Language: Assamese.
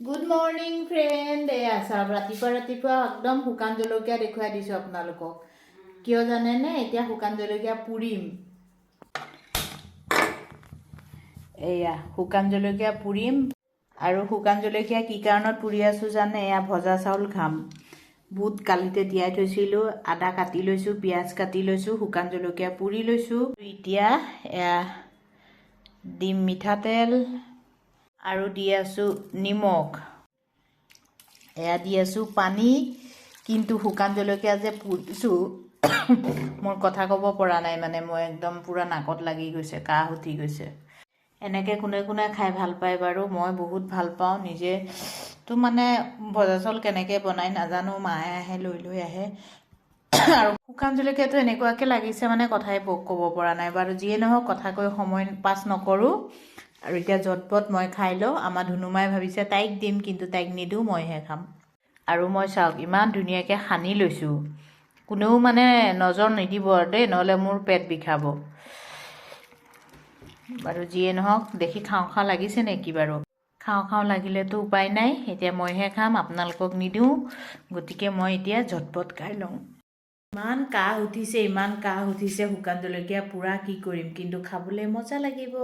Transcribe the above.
Good morning friend. এয়া চাওক ৰাতিপুৱা একদম শুকান জলকীয়া দেখুৱাই দিছোঁ আপোনালোকক। কিয় জানেনে? এতিয়া শুকান জলকীয়া পুৰিম। এয়া শুকান জলকীয়া পুৰিম। আৰু শুকান জলকীয়া কি কাৰণত পুৰি আছোঁ জানে? এয়া ভজা চাউল খাম। বুট কালিতে তিয়াই থৈছিলোঁ, আদা কাটি লৈছোঁ, পিঁয়াজ কাটি লৈছোঁ, শুকান জলকীয়া পুৰি লৈছোঁ। এতিয়া এয়া দিম মিঠাতেল আৰু দি আছোঁ নিমখ, এয়া দি আছোঁ পানী। কিন্তু শুকান জলকীয়া যে পুৰিছোঁ মোৰ কথা ক'ব পৰা নাই, মানে মই একদম পূৰা নাকত লাগি গৈছে, কাহ উঠি গৈছে। এনেকৈ কোনে কোনে খাই ভাল পায় বাৰু? মই বহুত ভাল পাওঁ। নিজেতো মানে ভজা চাউল কেনেকৈ বনাই নাজানো, মায়ে আহে লৈ আহে। আৰু শুকান জলকীয়াটো এনেকুৱাকৈ লাগিছে মানে কথাই ক'ব পৰা নাই বাৰু। যিয়ে নহওক, কথা কৈ সময় পাছ নকৰোঁ। আৰু এতিয়া ঝটপট মই খাই লওঁ। আমাৰ ধুনুমাই ভাবিছে তাইক দিম, কিন্তু তাইক নিদিওঁ, মইহে খাম। আৰু মই চাওক ইমান ধুনীয়াকৈ সানি লৈছোঁ। কোনেও মানে নজৰ নিদিব আৰু দেই, নহ'লে মোৰ পেট বিষাব বাৰু। যিয়ে নহওক, দেখি খাওঁ খাওঁ লাগিছে নেকি বাৰু? খাওঁ খাওঁ লাগিলেতো উপায় নাই, এতিয়া মইহে খাম, আপোনালোকক নিদিওঁ। গতিকে মই এতিয়া ঝটপট খাই লওঁ। ইমান কাহ উঠিছে, শুকান জলকীয়া পুৰা কি কৰিম, কিন্তু খাবলৈ মজা লাগিব।